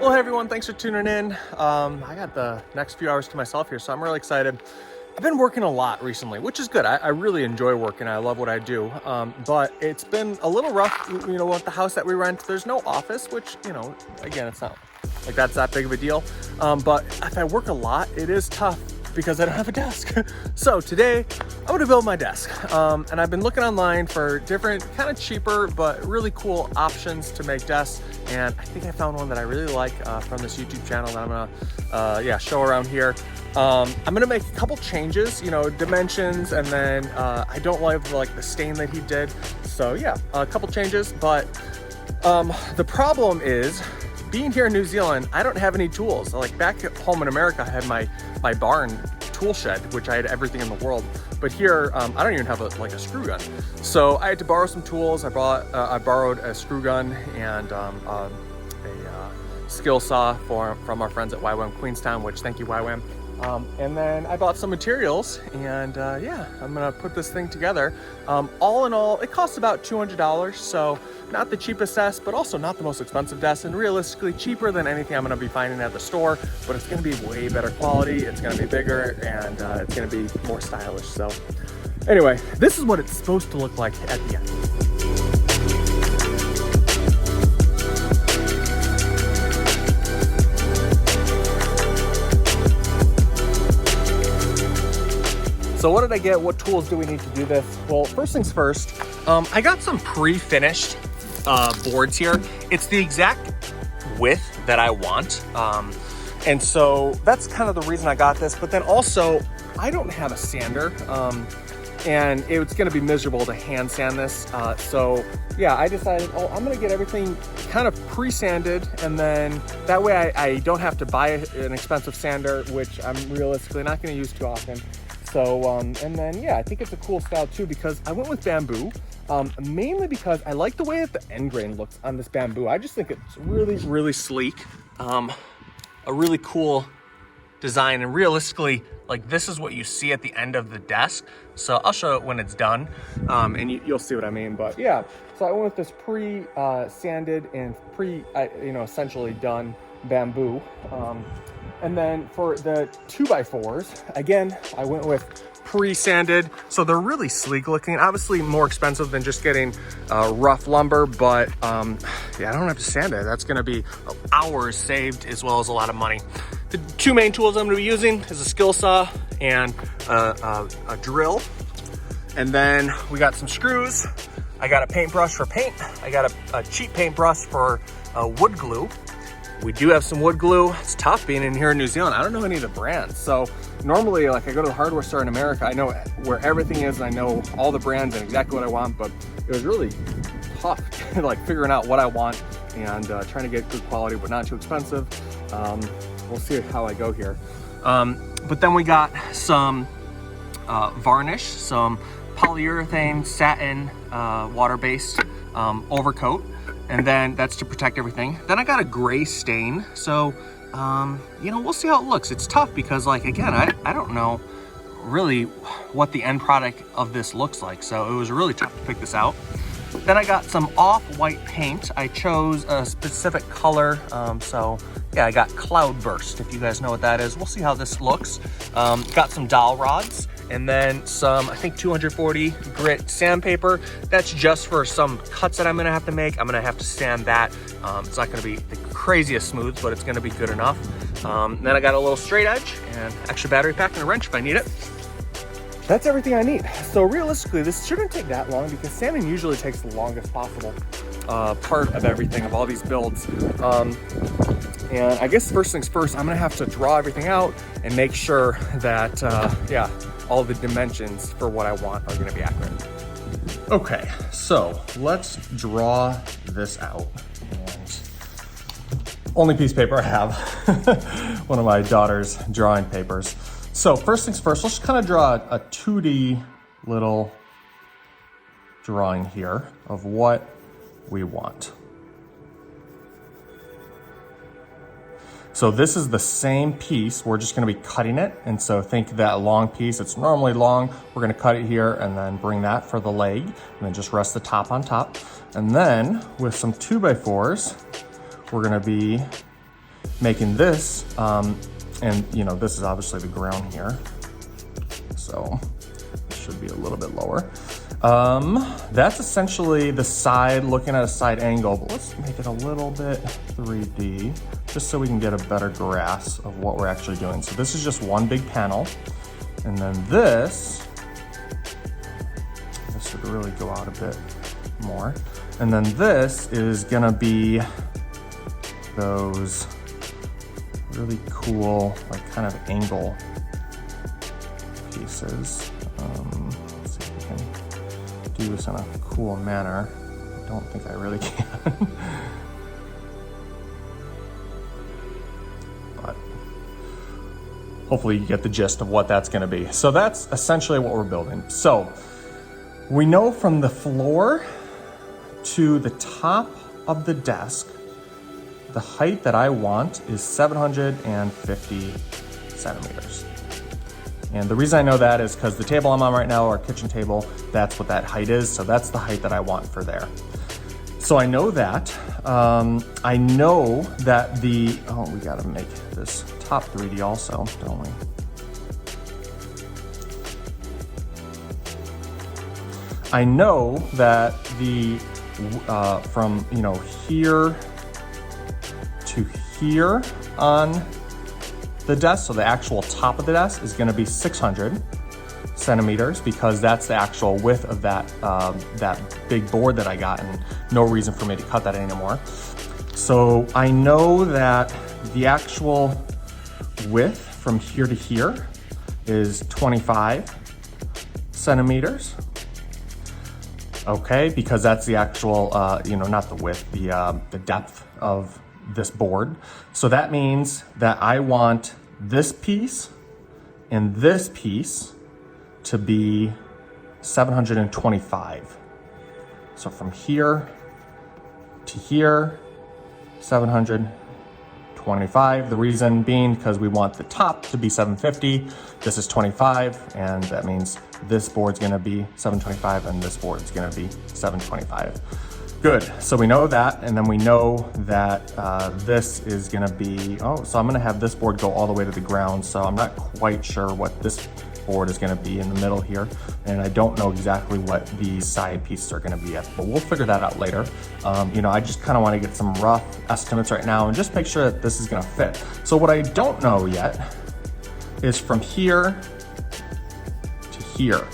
Well, hey everyone, thanks for tuning in. I got the next few hours to myself here, so I'm really excited. I've been working a lot recently, which is good. I really enjoy working. I love what I do. But it's been a little rough, with the house that we rent. There's no office, which, again, it's not like that's that big of a deal. But if I work a lot, it is tough because I don't have a desk. So today I'm gonna build my desk. And I've been looking online for different kind of cheaper, but really cool options to make desks. And I think I found one that I really like from this YouTube channel that I'm gonna show around here. I'm gonna make a couple changes, dimensions, and then I don't like the stain that he did. So yeah, a couple changes, but the problem is being here in New Zealand, I don't have any tools. Like back at home in America, I had my barn tool shed, which I had everything in the world. But here, I don't even have a screw gun. So I had to borrow some tools. I borrowed a screw gun and a skill saw from our friends at YWAM Queenstown, which thank you YWAM. And then I bought some materials and I'm gonna put this thing together. All in all, it costs about $200. So not the cheapest desk, but also not the most expensive desk, and realistically cheaper than anything I'm gonna be finding at the store, but it's gonna be way better quality. It's gonna be bigger and it's gonna be more stylish. So anyway, this is what it's supposed to look like at the end. So what did I get? What tools do we need to do this? Well, first things first, I got some pre-finished boards here. It's the exact width that I want. And so that's kind of the reason I got this. But then also, I don't have a sander. And it's gonna be miserable to hand sand this. So yeah, I decided, I'm gonna get everything kind of pre-sanded, and then that way I don't have to buy an expensive sander, which I'm realistically not gonna use too often. So, and then, yeah, I think it's a cool style too, because I went with bamboo, mainly because I like the way that the end grain looks on this bamboo. I just think it's really, really sleek, a really cool design, and realistically, like this is what you see at the end of the desk. So I'll show it when it's done, and you'll see what I mean. But yeah, so I went with this pre-sanded and essentially done bamboo. And then for the 2x4s, again, I went with pre-sanded. So they're really sleek looking, obviously more expensive than just getting rough lumber, but yeah, I don't have to sand it. That's gonna be hours saved as well as a lot of money. The two main tools I'm gonna be using is a skill saw and a drill. And then we got some screws. I got a paintbrush for paint. I got a cheap paintbrush for wood glue. We do have some wood glue. It's tough being in here in New Zealand. I don't know any of the brands. So normally, like I go to the hardware store in America, I know where everything is and I know all the brands and exactly what I want, but it was really tough like figuring out what I want and trying to get good quality, but not too expensive. We'll see how I go here. But then we got some varnish, some polyurethane satin water-based overcoat. And then that's to protect everything. Then I got a gray stain. So, we'll see how it looks. It's tough because again, I don't know really what the end product of this looks like. So it was really tough to pick this out. Then I got some off-white paint. I chose a specific color. So yeah, I got Cloudburst, if you guys know what that is. We'll see how this looks. Got some dowel rods. And then some, I think 240 grit sandpaper. That's just for some cuts that I'm gonna have to make. I'm gonna have to sand that. It's not gonna be the craziest smooth, but it's gonna be good enough. Then I got a little straight edge and extra battery pack and a wrench if I need it. That's everything I need. So realistically, this shouldn't take that long because sanding usually takes the longest possible part of everything, of all these builds. And I guess first things first, I'm gonna have to draw everything out and make sure that, all the dimensions for what I want are gonna be accurate. Okay, so let's draw this out. And only piece of paper I have, one of my daughter's drawing papers. So first things first, let's just kind of draw a 2D little drawing here of what we want. So this is the same piece. We're just gonna be cutting it. And so think that long piece, it's normally long. We're gonna cut it here and then bring that for the leg and then just rest the top on top. And then with some 2x4s, we're gonna be making this, and you know, this is obviously the ground here, so it should be a little bit lower. That's essentially the side, looking at a side angle, but let's make it a little bit 3D, just so we can get a better grasp of what we're actually doing. So this is just one big panel, and then this should really go out a bit more. And then this is gonna be those really cool, like kind of angle pieces. Let's see if we can do this in a cool manner. I don't think I really can. But hopefully you get the gist of what that's gonna be. So that's essentially what we're building. So we know from the floor to the top of the desk, the height that I want is 750 centimeters. And the reason I know that is because the table I'm on right now, our kitchen table, that's what that height is. So that's the height that I want for there. So I know that. I know that we gotta make this top 3D also, don't we? I know that the from here to here on the desk, so the actual top of the desk is going to be 600 centimeters, because that's the actual width of that that big board that I got, and no reason for me to cut that anymore. So I know that the actual width from here to here is 25 centimeters. Okay, because that's the actual, not the width, the depth of this board. So that means that I want this piece and this piece to be 725. So from here to here, 725. The reason being because we want the top to be 750. This is 25, and that means this board's gonna be 725 and this board's gonna be 725. Good, so we know that, and then we know that this is gonna be, so I'm gonna have this board go all the way to the ground, so I'm not quite sure what this board is gonna be in the middle here, and I don't know exactly what these side pieces are gonna be at, but we'll figure that out later. I just kinda wanna get some rough estimates right now and just make sure that this is gonna fit. So what I don't know yet is from here to here,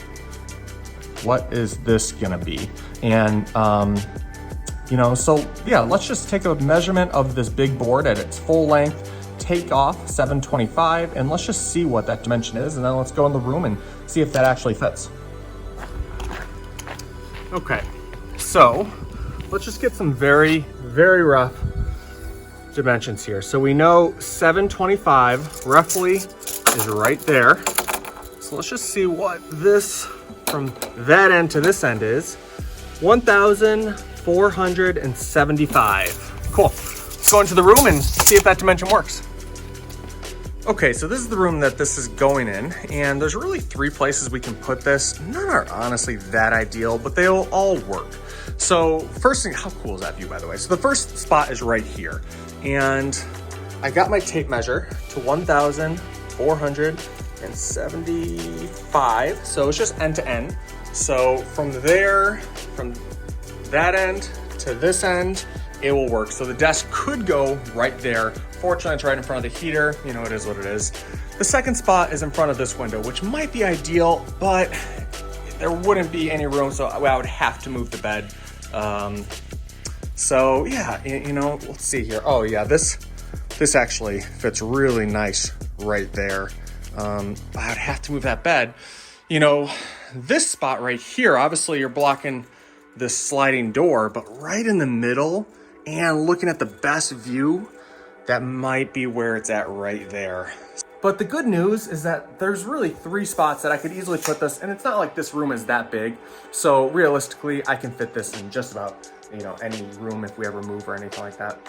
what is this gonna be? And so yeah, let's just take a measurement of this big board at its full length, take off 725, and let's just see what that dimension is, and then let's go in the room and see if that actually fits. Okay, so let's just get some very, very rough dimensions here. So we know 725 roughly is right there. So let's just see what this from that end to this end is. 1,475. Cool. Let's go into the room and see if that dimension works. Okay, so this is the room that this is going in, and there's really 3 places we can put this. None are honestly that ideal, but they'll all work. So first thing, how cool is that view, by the way? So the first spot is right here, and I got my tape measure to 1,475. So it's just end to end. So from there, from that end to this end, it will work. So the desk could go right there. Fortunately, it's right in front of the heater. It is what it is. The second spot is in front of this window, which might be ideal, but there wouldn't be any room, so I would have to move the bed. So yeah, let's see here. Oh yeah, this actually fits really nice right there. I'd have to move that bed. This spot right here, obviously you're blocking this sliding door, but right in the middle and looking at the best view, that might be where it's at right there. But the good news is that there's really 3 spots that I could easily put this, and it's not like this room is that big. So realistically, I can fit this in just about, any room if we ever move or anything like that.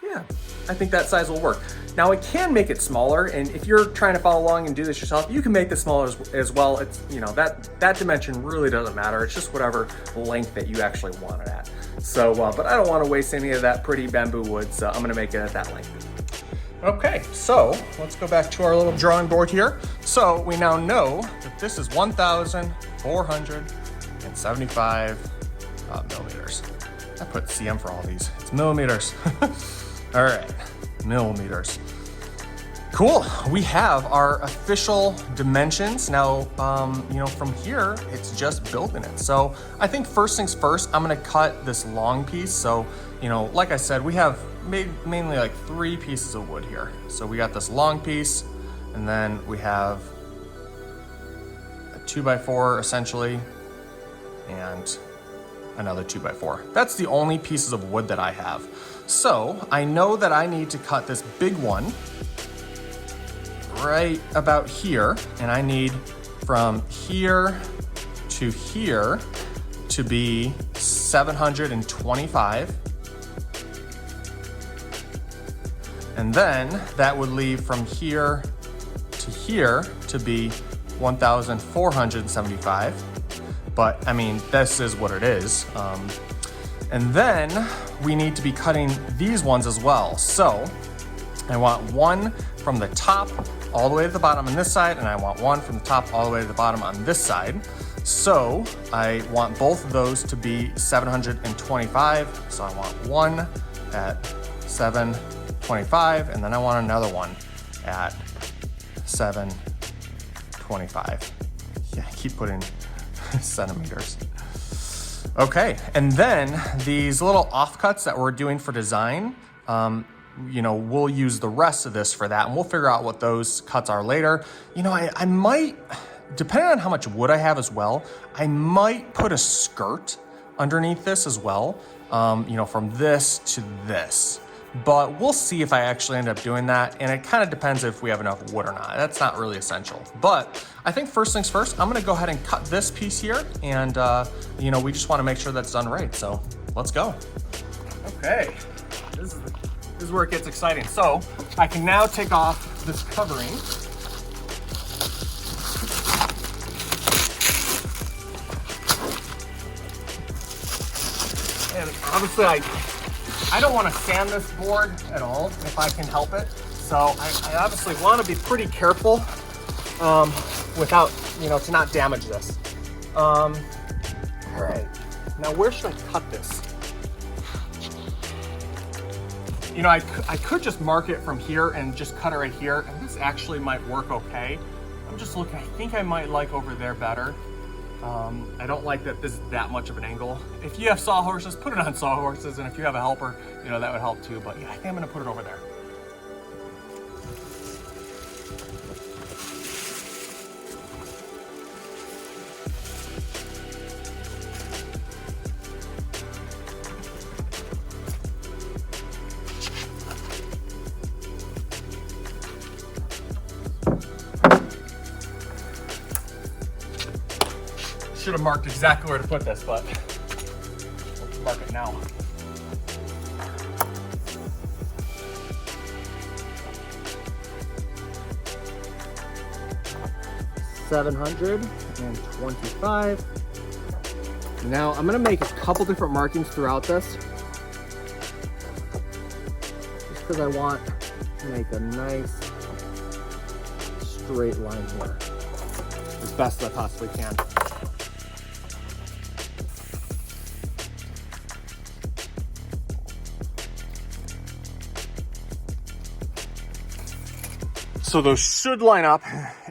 Yeah, I think that size will work. Now I can make it smaller, and if you're trying to follow along and do this yourself, you can make this smaller as well. It's, that dimension really doesn't matter. It's just whatever length that you actually want it at. So, but I don't want to waste any of that pretty bamboo wood, so I'm gonna make it at that length. Okay, so let's go back to our little drawing board here. So we now know that this is 1,475 millimeters. I put cm for all these, it's millimeters. All right, millimeters. Cool, we have our official dimensions. Now, you know, from here, it's just building it. So I think first things first, I'm gonna cut this long piece. So, you know, like I said, we have mainly like 3 pieces of wood here. So we got this long piece, and then we have a 2x4 essentially, and another 2x4. That's the only pieces of wood that I have. So I know that I need to cut this big one right about here, and I need from here to be 725. And then that would leave from here to be 1,475. But I mean, this is what it is. And then we need to be cutting these ones as well. So I want one from the top all the way to the bottom on this side, and I want one from the top all the way to the bottom on this side. So I want both of those to be 725. So I want one at 725, and then I want another one at 725. Yeah, I keep putting centimeters. Okay, and then these little offcuts that we're doing for design, you know, we'll use the rest of this for that, and we'll figure out what those cuts are later. You know, I might, depending on how much wood I have as well, I might put a skirt underneath this as well, you know, from this to this. But we'll see if I actually end up doing that, and it kind of depends if we have enough wood or not. That's not really essential. But I think first things first, I'm gonna go ahead and cut this piece here, and you know, we just wanna make sure that's done right, so let's go. Okay, this is where it gets exciting. So I can now take off this covering. And obviously I don't want to sand this board at all if I can help it. So I obviously want to be pretty careful without, you know, to not damage this. All right, now where should I cut this? You know, I could just mark it from here and just cut it right here, and this actually might work okay. I'm just looking, I think I might like over there better. I don't like that this is that much of an angle. If you have sawhorses, put it on sawhorses, and if you have a helper, you know, that would help too. But yeah, I think I'm gonna put it over there. Should have marked exactly where to put this, but let's mark it now. $725. Now I'm gonna make a couple different markings throughout this, just because I want to make a nice straight line here, as best as I possibly can. So those should line up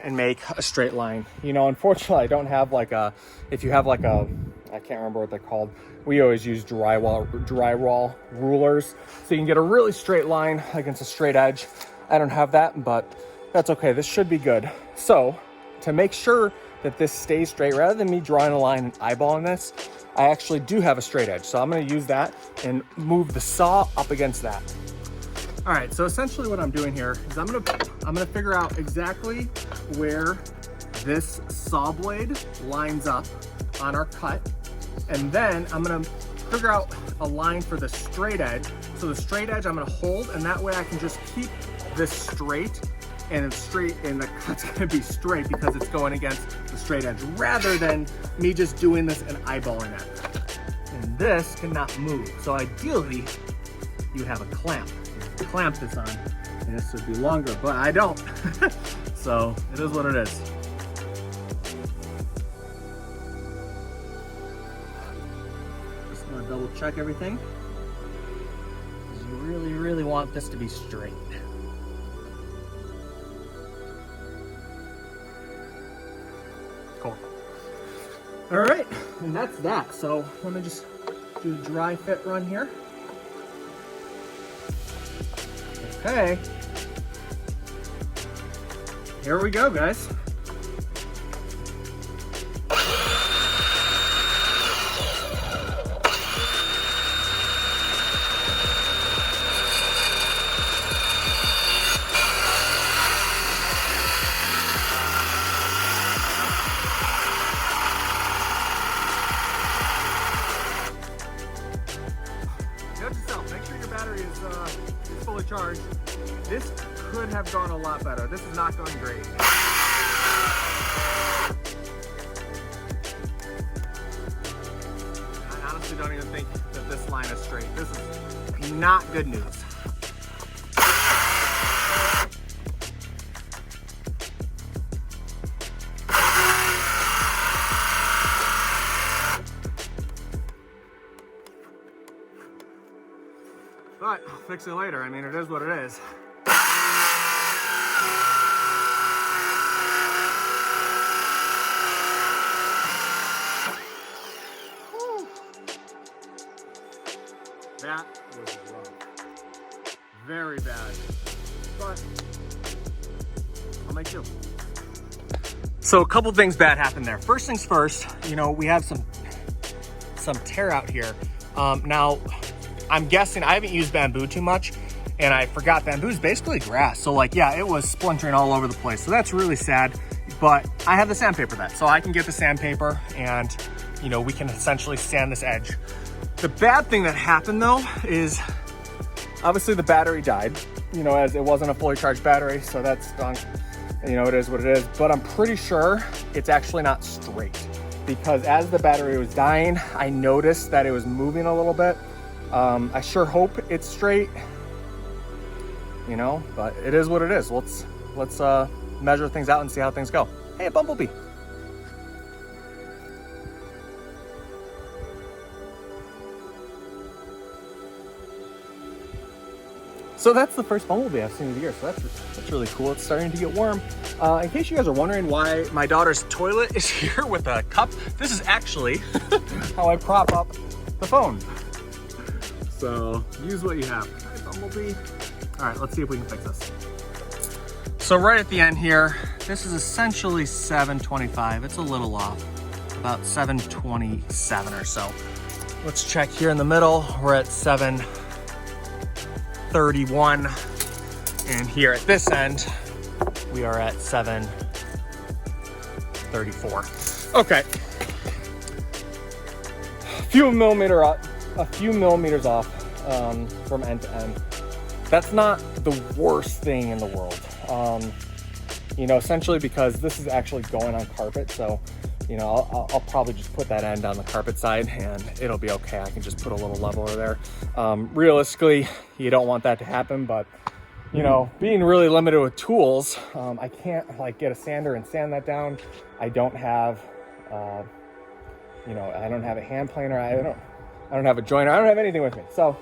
and make a straight line. You know, unfortunately, I don't have like a, if you have like a, I can't remember what they're called. We always use drywall rulers. So you can get a really straight line against a straight edge. I don't have that, but that's okay. This should be good. So to make sure that this stays straight, rather than me drawing a line and eyeballing this, I actually do have a straight edge. So I'm gonna use that and move the saw up against that. All right, so essentially what I'm doing here is I'm gonna figure out exactly where this saw blade lines up on our cut, and then I'm gonna figure out a line for the straight edge. So the straight edge I'm gonna hold, and that way I can just keep this straight, and the cut's gonna be straight because it's going against the straight edge, rather than me just doing this and eyeballing it. and this cannot move. So ideally, you have a clamp. Clamp this on, and this would be longer, but I don't. So it is what it is. Just want to double check everything, because you really, really want this to be straight. Cool. All right, and that's that. So let me just do a dry fit run here. Okay. Here we go, guys. Note to self, make sure your battery is fully charged. This could have gone a lot better. This is not going great. I honestly don't even think that this line is straight. This is not good news. But I'll fix it later. I mean, it is what it is. Whew. That was rough. Very bad. But I'll make do. So a couple things bad happened there. First things first, you know, we have some tear out here. Now, I'm guessing, I haven't used bamboo too much, and I forgot bamboo is basically grass. So like, yeah, it was splintering all over the place. So that's really sad, but I have the sandpaper that, so I can get the sandpaper and, you know, we can essentially sand this edge. The bad thing that happened though is obviously the battery died, you know, as it wasn't a fully charged battery. So that's stunk. You know, it is what it is, but I'm pretty sure it's actually not straight, because as the battery was dying, I noticed that it was moving a little bit. I sure hope it's straight, you know, but it is what it is. Let's measure things out and see how things go. Hey, a bumblebee. So that's the first bumblebee I've seen of the year. So that's really cool. It's starting to get warm. In case you guys are wondering why my daughter's toilet is here with a cup, this is actually how I prop up the phone. So use what you have. Hi, bumblebee. All right, let's see if we can fix this. So right at the end here, this is essentially 725. It's a little off, about 727 or so. Let's check here in the middle. We're at 731. And here at this end, we are at 734. Okay. A few millimeters off from end to end. That's not the worst thing in the world. You know, essentially because this is actually going on carpet. So, you know, I'll probably just put that end on the carpet side and it'll be okay. I can just put a little leveler there. Realistically, you don't want that to happen, but you know, being really limited with tools, I can't like get a sander and sand that down. I don't have, you know, I don't have a hand planer. I don't have a joiner. I don't have anything with me. So,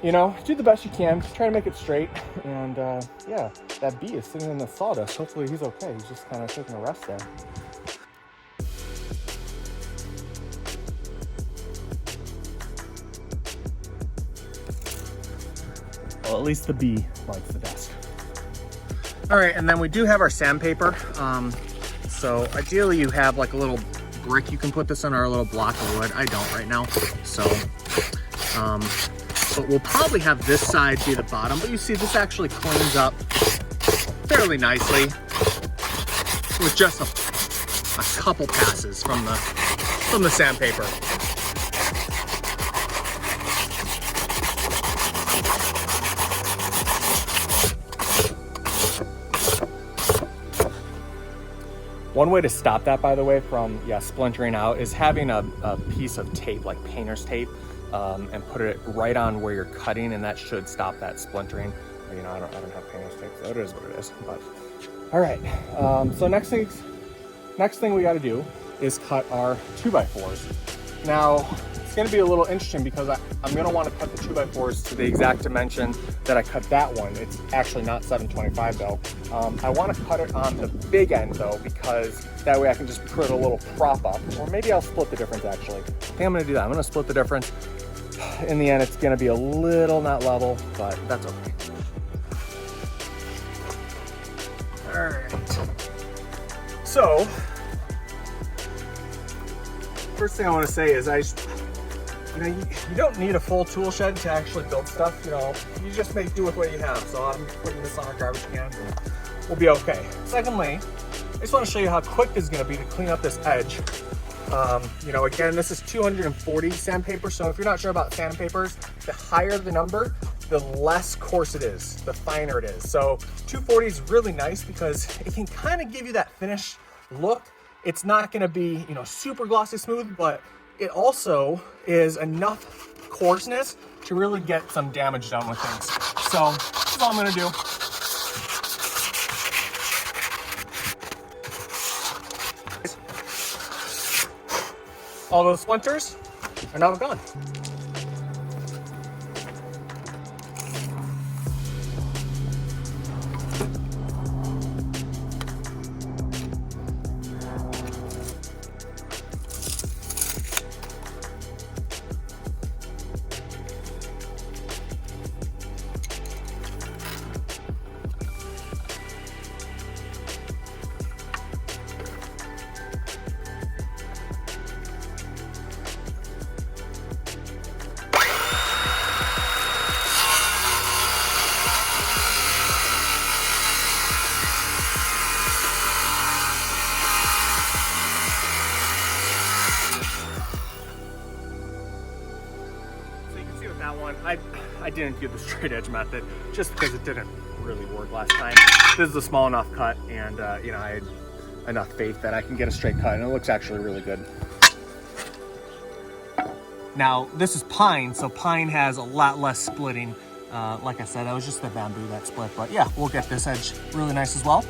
you know, do the best you can. Just try to make it straight. And yeah, that bee is sitting in the sawdust. Hopefully he's okay. He's just kind of taking a rest there. Well, at least the bee likes the desk. All right, and then we do have our sandpaper. So ideally you have like a little brick you can put this on, or a little block of wood. I don't right now. So, but we'll probably have this side be the bottom, but you see this actually cleans up fairly nicely with just a couple passes from the sandpaper. One way to stop that, by the way, from splintering out is having a piece of tape, like painter's tape, and put it right on where you're cutting, and that should stop that splintering. You know, I don't have painter's tape, so it is what it is. But all right, so next thing we got to do is cut our 2x4s. Now it's going to be a little interesting because I'm going to want to cut the 2x4s to the exact dimension that I cut that one. It's actually not 725 though. I want to cut it on the big end though, because that way I can just put a little prop up, or maybe I'll split the difference actually. I think I'm going to do that. I'm going to split the difference. In the end, it's going to be a little not level, but that's okay. All right. So, first thing I want to say is you don't need a full tool shed to actually build stuff. You know, you just make do with what you have. So I'm putting this on our garbage can and we'll be okay. Secondly, I just want to show you how quick this is going to be to clean up this edge. You know, again, this is 240 sandpaper. So if you're not sure about sandpapers, the higher the number, the less coarse it is, the finer it is. So 240 is really nice because it can kind of give you that finished look. It's not going to be, you know, super glossy smooth, but it also is enough coarseness to really get some damage done with things. So that's all I'm going to do. All those splinters are now gone. That one, I didn't do the straight edge method just because it didn't really work last time. This is a small enough cut, and you know, I had enough faith that I can get a straight cut, and it looks actually really good. Now this is pine, so pine has a lot less splitting. Like I said, that was just the bamboo that split, but yeah, we'll get this edge really nice as well.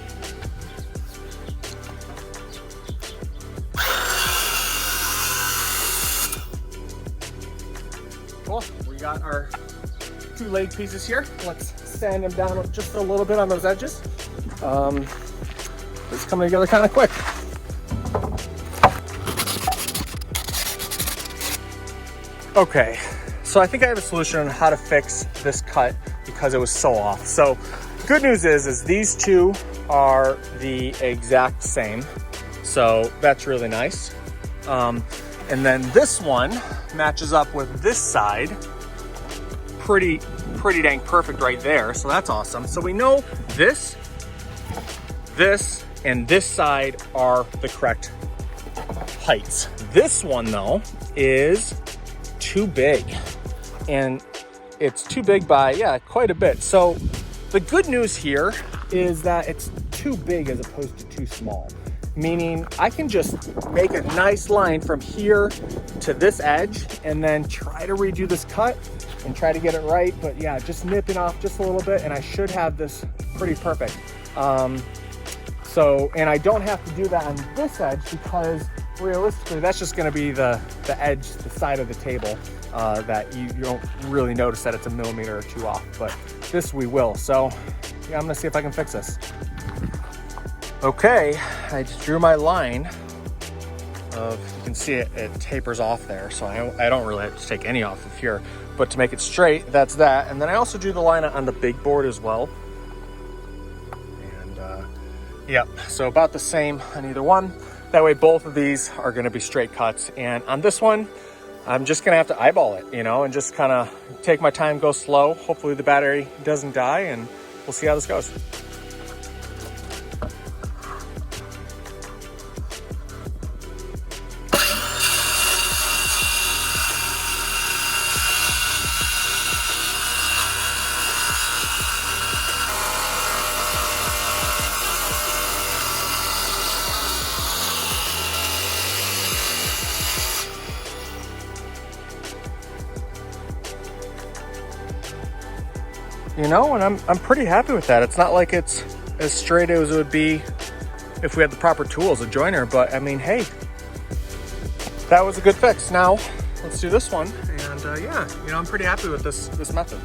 Cool. We got our 2 leg pieces here. Let's sand them down just a little bit on those edges. It's coming together kind of quick. Okay, so I think I have a solution on how to fix this cut because it was so off. So good news is these two are the exact same. So that's really nice. And then this one matches up with this side pretty dang perfect right there. So that's awesome. So we know this, and this side are the correct heights. This one though is too big, and it's too big by quite a bit. So the good news here is that it's too big as opposed to too small, meaning I can just make a nice line from here to this edge and then try to redo this cut and try to get it right. But yeah, just nipping off just a little bit and I should have this pretty perfect. And I don't have to do that on this edge because realistically that's just going to be the edge, the side of the table, that you don't really notice that it's a millimeter or two off, but this we will. So yeah, I'm gonna see if I can fix this. Okay, I just drew my line of, you can see it tapers off there, so I don't really have to take any off of here, but to make it straight, that's that. And then I also drew the line on the big board as well. And yep, so about the same on either one. That way both of these are gonna be straight cuts. And on this one, I'm just gonna have to eyeball it, and just kind of take my time, go slow. Hopefully the battery doesn't die, and we'll see how this goes. you know, and I'm pretty happy with that. It's not like it's as straight as it would be if we had the proper tools, a joiner, but I mean, hey, that was a good fix. Now let's do this one, and yeah, you know, I'm pretty happy with this method.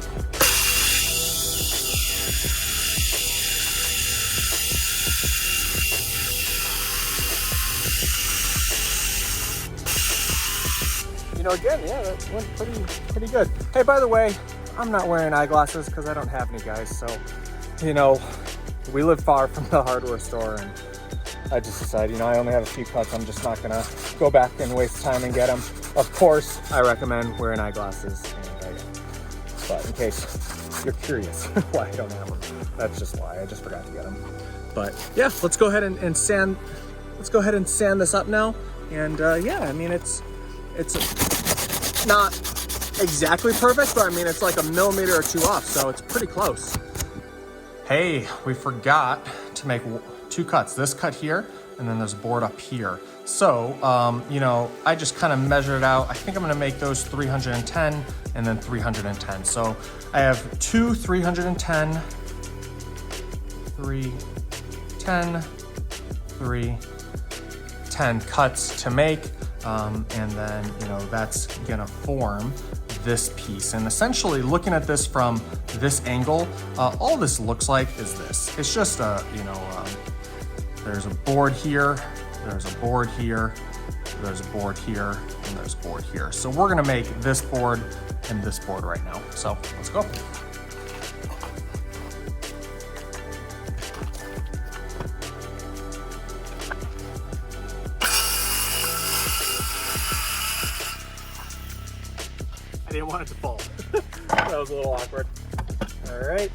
You know, again, yeah, that went pretty good. Hey, by the way, I'm not wearing eyeglasses because I don't have any, guys. So, you know, we live far from the hardware store, and I just decided, you know, I only have a few cuts. I'm just not gonna go back and waste time and get them. Of course, I recommend wearing eyeglasses, but in case you're curious why I don't have them, that's just why. I just forgot to get them. But yeah, let's go ahead and sand. Let's go ahead and sand this up now. And yeah, I mean, it's not exactly perfect, but I mean, it's like a millimeter or two off, so it's pretty close. Hey, we forgot to make 2 cuts. This cut here, and then there's a board up here. So, you know, I just kind of measured it out. I think I'm gonna make those 310 and then 310. So I have 2 310, 310, 310 cuts to make. And then, you know, that's gonna form this piece. And essentially looking at this from this angle, all this looks like is this. It's just a, you know, there's a board here, there's a board here, there's a board here, and there's a board here. So we're gonna make this board and this board right now. So let's go. I didn't want it to fall. That was a little awkward. All right.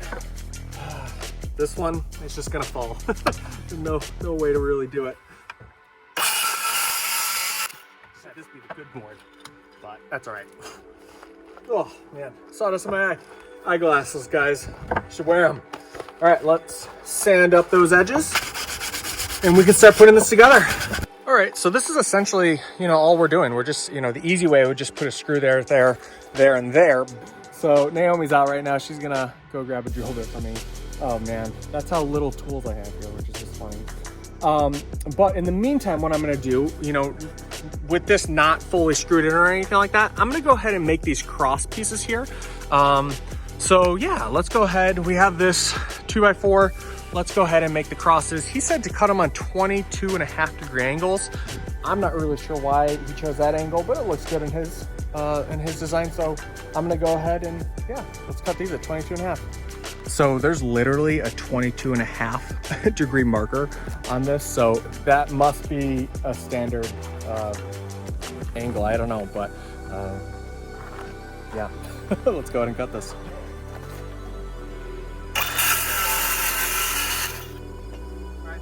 This one is just gonna fall. no way to really do it. Should this be the good board? But that's all right. Oh man, sawdust in my eyeglasses, guys. Should wear them. All right, let's sand up those edges, and we can start putting this together. All right, so this is essentially, you know, all we're doing. We're just, you know, the easy way would just put a screw there, and there. So Naomi's out right now. She's gonna go grab a drill bit for me. Oh man, that's how little tools I have here, which is just funny. But in the meantime, what I'm gonna do, you know, with this not fully screwed in or anything like that, I'm gonna go ahead and make these cross pieces here. So yeah, let's go ahead. We have this 2x4. Let's go ahead and make the crosses. He said to cut them on 22.5-degree angles. I'm not really sure why he chose that angle, but it looks good in his design. So I'm gonna go ahead and yeah, let's cut these at 22.5. So there's literally a 22.5-degree marker on this. So that must be a standard angle. I don't know, but yeah, let's go ahead and cut this.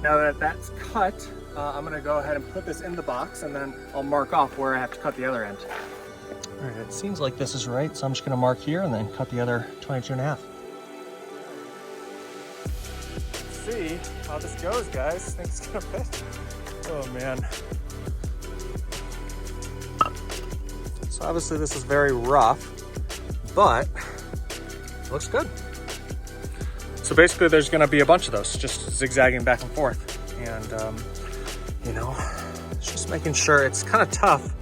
Now that that's cut, I'm gonna go ahead and put this in the box, and then I'll mark off where I have to cut the other end. All right, it seems like this is right, so I'm just gonna mark here and then cut the other 22.5. Let's see how this goes, guys. Think it's gonna fit? Oh man. So obviously this is very rough, but it looks good. So basically there's gonna be a bunch of those just zigzagging back and forth. And you know, it's just making sure. It's kind of tough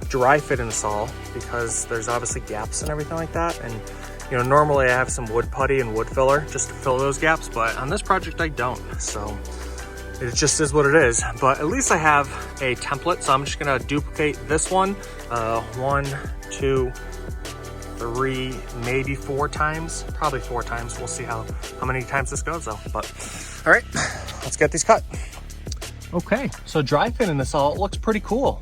dry fit in the saw because there's obviously gaps and everything like that. And you know, normally I have some wood putty and wood filler just to fill those gaps, but on this project I don't. So it just is what it is. But at least I have a template, so I'm just gonna duplicate this one 1, 2, 3, maybe 4 times, probably 4 times. We'll see how many times this goes though. But all right, let's get these cut. Okay, so dry fit in this saw, it looks pretty cool.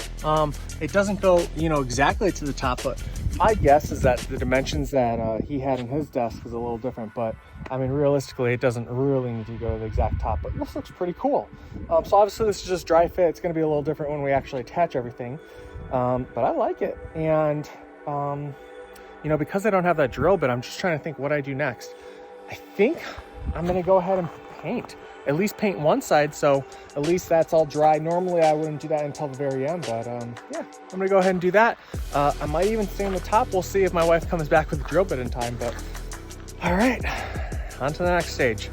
It doesn't go, you know, exactly to the top, but my guess is that the dimensions that he had in his desk is a little different. But I mean, realistically, it doesn't really need to go to the exact top, but this looks pretty cool. So obviously this is just dry fit. It's gonna be a little different when we actually attach everything. But I like it. And you know, because I don't have that drill bit, I'm just trying to think what I do next. I think I'm gonna go ahead and paint. At least paint one side, so at least that's all dry. Normally I wouldn't do that until the very end, but yeah, I'm gonna go ahead and do that. I might even stay on the top. We'll see if my wife comes back with the drill bit in time, but all right, on to the next stage.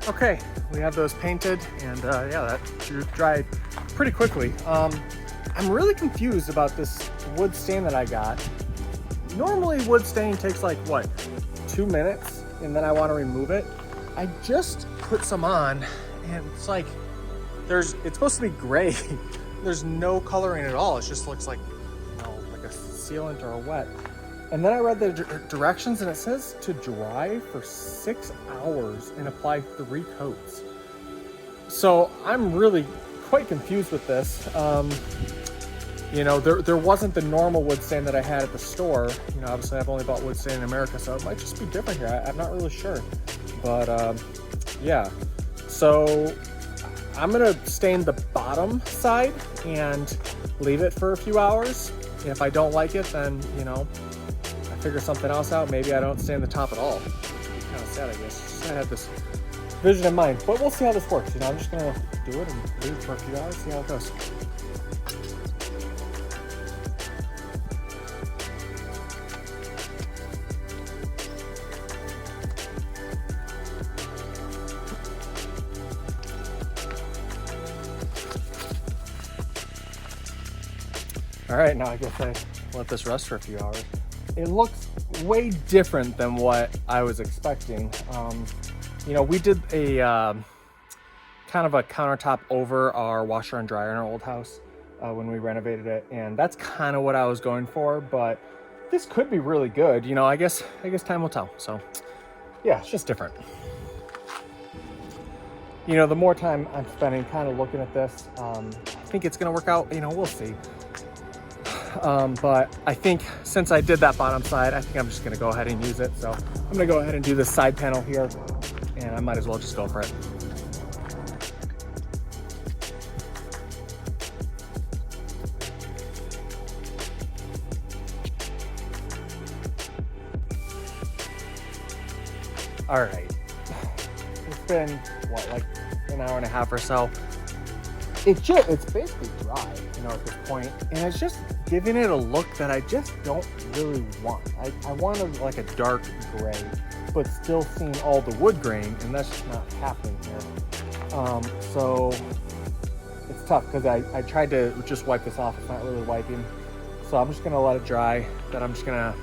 Okay, we have those painted, and yeah, that dried pretty quickly. I'm really confused about this wood stain that I got. Normally wood stain takes like, what, 2 minutes, and then I want to remove it. I just put some on, and it's like, it's supposed to be gray. There's no coloring at all. It just looks like, like a sealant or a wet. And then I read the directions, and it says to dry for 6 hours and apply 3 coats. So I'm really quite confused with this. There wasn't the normal wood stain that I had at the store. Obviously I've only bought wood stain in America, so it might just be different here. I'm not really sure. But yeah, so I'm gonna stain the bottom side and leave it for a few hours. And if I don't like it, then, I figure something else out. Maybe I don't stain the top at all. It's kind of sad, I guess. Just I had this vision in mind, but we'll see how this works. I'm just gonna do it and leave it for a few hours, see how it goes. All right, now I guess I let this rest for a few hours. It looks way different than what I was expecting. We did a kind of a countertop over our washer and dryer in our old house when we renovated it, and that's kind of what I was going for. But this could be really good. I guess time will tell. So yeah, it's just different. The more time I'm spending kind of looking at this, I think it's gonna work out. We'll see. But I think since I did that bottom side, I think I'm just gonna go ahead and use it. So I'm gonna go ahead and do this side panel here, and I might as well just go for it. All right, it's been like an hour and a half or so. It's basically dry, at this point, and it's just giving it a look that I just don't really want. I wanted like a dark gray, but still seeing all the wood grain, and that's just not happening here. So it's tough because I tried to just wipe this off. It's not really wiping, so I'm just gonna let it dry. Then I'm just gonna,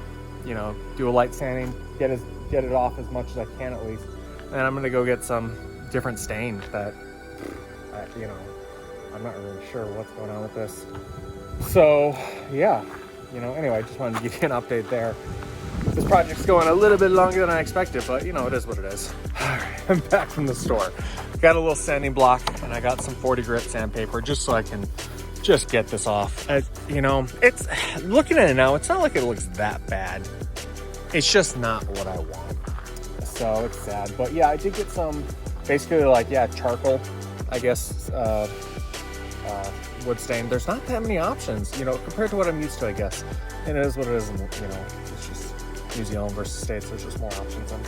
do a light sanding, get it off as much as I can at least, and I'm gonna go get some different stain that, I'm not really sure what's going on with this. So yeah, anyway, I just wanted to give you an update there. This project's going a little bit longer than I expected, but it is what it is. All right, I'm back from the store. Got a little sanding block, and I got some 40 grit sandpaper just so I can just get this off. It's looking at it now, it's not like it looks that bad. It's just not what I want. So it's sad, but yeah, I did get some basically charcoal, I guess, wood stain. There's not that many options, compared to what I'm used to, I guess. And it is what it is. And, it's just New Zealand versus States. There's just more options than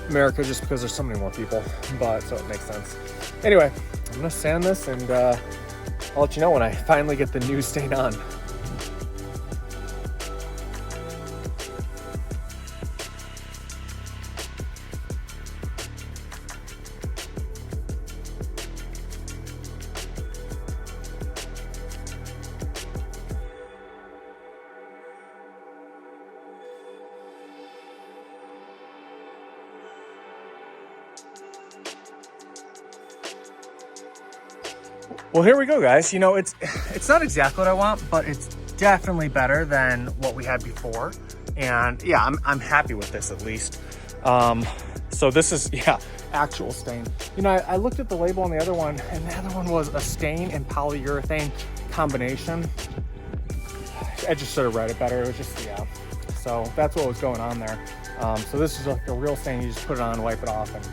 America just because there's so many more people. But so it makes sense. Anyway, I'm gonna sand this, and I'll let you know when I finally get the new stain on. Well, here we go, guys. It's not exactly what I want, but it's definitely better than what we had before. And yeah, I'm happy with this at least. So this is, actual stain. I looked at the label on the other one, and the other one was a stain and polyurethane combination. I just should have read it better. It was just, so that's what was going on there. So this is like a real stain. You just put it on, wipe it off, and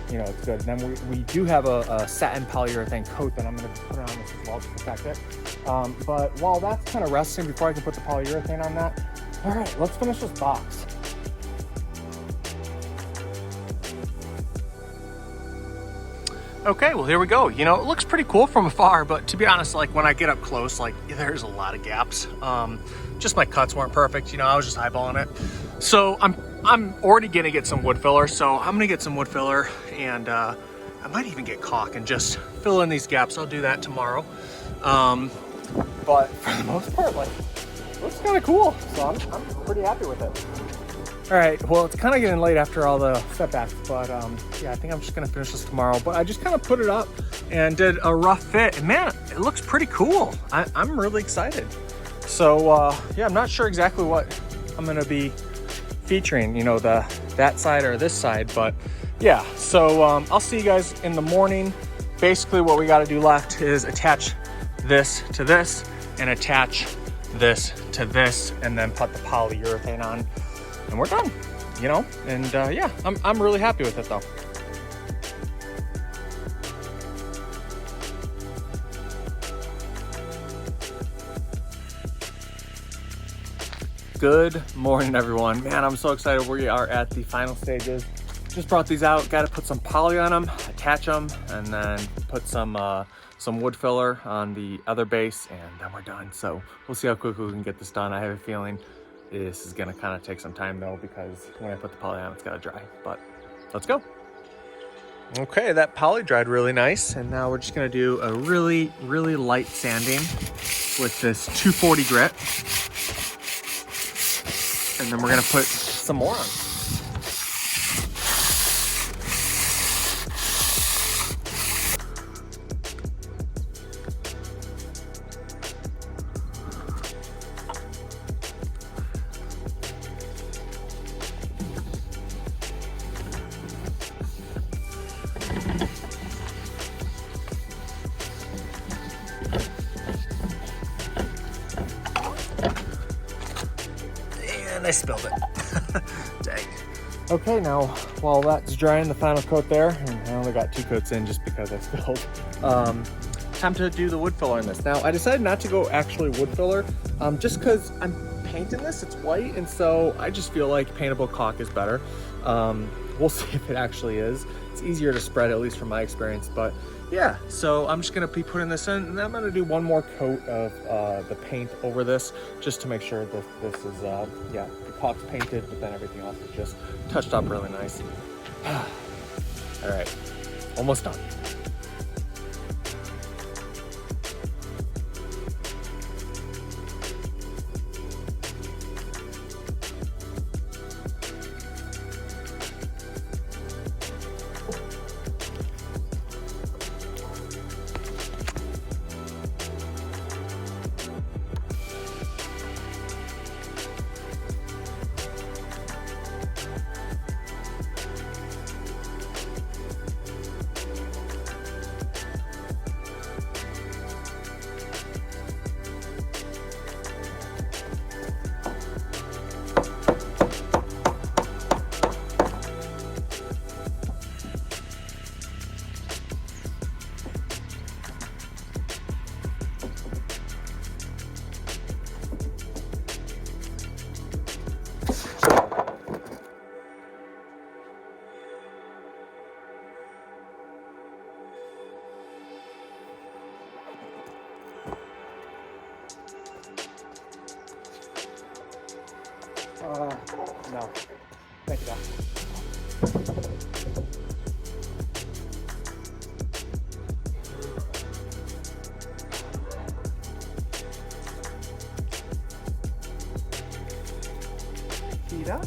it's good. And then we do have a satin polyurethane coat that I'm going to put on this as well to protect it. But while that's kind of resting before I can put the polyurethane on that, All right, let's finish this box. Okay, well, here we go. You know, it looks pretty cool from afar, but to be honest, like when I get up close, like there's a lot of gaps. Just my cuts weren't perfect. You know, I was just eyeballing it. So I'm already gonna get some wood filler. So I'm gonna get some wood filler, and I might even get caulk and just fill in these gaps. I'll do that tomorrow. But for the most part, like, it looks kind of cool. So I'm pretty happy with it. All right, well, it's kind of getting late after all the setbacks, but yeah, I think I'm just gonna finish this tomorrow. But I just kind of put it up and did a rough fit, and man, it looks pretty cool. I'm really excited. So yeah, I'm not sure exactly what I'm gonna be featuring, you know, that side or this side, but yeah. So I'll see you guys in the morning. Basically, what we got to do left is attach this to this and attach this to this, and then put the polyurethane on. And we're done, you know? And yeah, I'm really happy with it though. Good morning, everyone. Man, I'm so excited. We are at the final stages. Just brought these out, got to put some poly on them, attach them, and then put some wood filler on the other base, and then we're done. So we'll see how quickly we can get this done. I have a feeling this is gonna kind of take some time though, because when I put the poly on, it's gotta dry, but let's go. Okay, that poly dried really nice, and now we're just gonna do a really, really light sanding with this 240 grit. And then we're gonna put some more on. And I spilled it. Dang. Okay, now while that's drying, the final coat there, and I only got 2 coats in just because I spilled. Time to do the wood filler in this. Now I decided not to go actually wood filler, just because I'm painting this. It's white, and so I just feel like paintable caulk is better. We'll see if it actually is. It's easier to spread, at least from my experience. But yeah, so I'm just gonna be putting this in, and I'm gonna do one more coat of the paint over this, just to make sure that this is, yeah, the caulk's painted, but then everything else is just touched up really nice. All right, almost done. No. Thank you, Doc. Peter?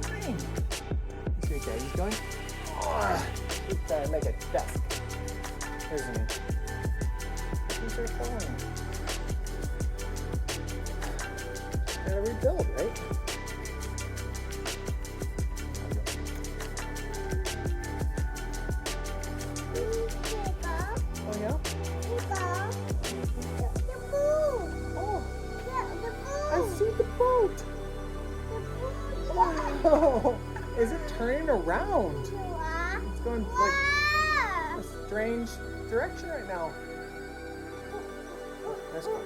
Fine. You see what Daddy's doing? Oh, he's trying to make a desk. Isn't he? He's right fine. Gotta rebuild, right? Oh yeah? I see the boat. Oh, is it turning around? It's going like a strange direction right now. Let's go.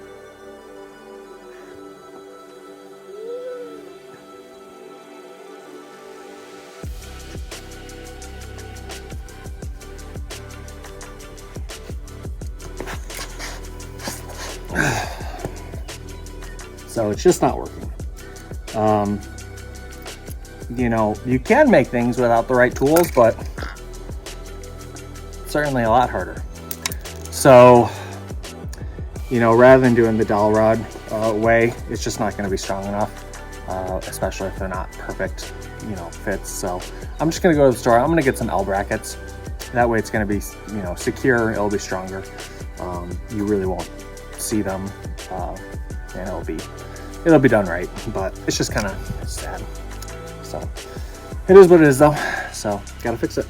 So it's just not working. You know, you can make things without the right tools, but certainly a lot harder. So, you know, rather than doing the dowel rod way, it's just not going to be strong enough, especially if they're not perfect, you know, fits. So I'm just going to go to the store. I'm going to get some L brackets. That way it's going to be, you know, secure. It'll be stronger. You really won't see them, and it'll be done right. But it's just kind of sad. So it is what it is, though. So gotta fix it.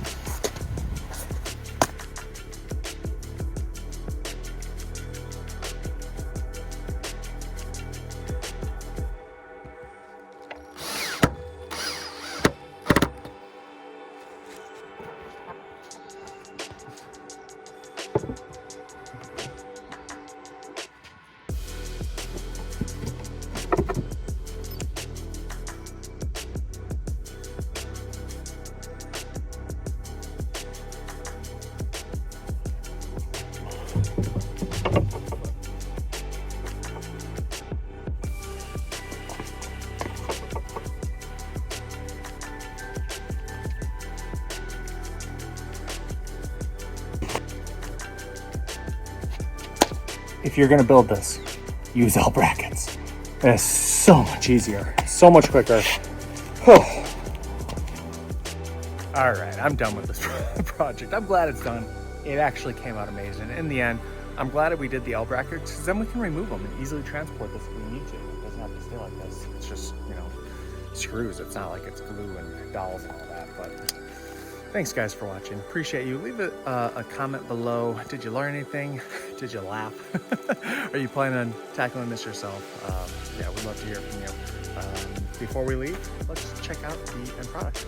If you're gonna build this, use L brackets. It's so much easier, so much quicker. Oh. All right, I'm done with this project. I'm glad it's done. It actually came out amazing. In the end, I'm glad that we did the L brackets because then we can remove them and easily transport this if we need to. It doesn't have to stay like this. It's just, you know, screws. It's not like it's glue and dowels and all that, but thanks guys for watching. Appreciate you. Leave a comment below. Did you learn anything? Did you laugh? Are you planning on tackling this yourself? Yeah, we'd love to hear from you. Before we leave, let's check out the end product.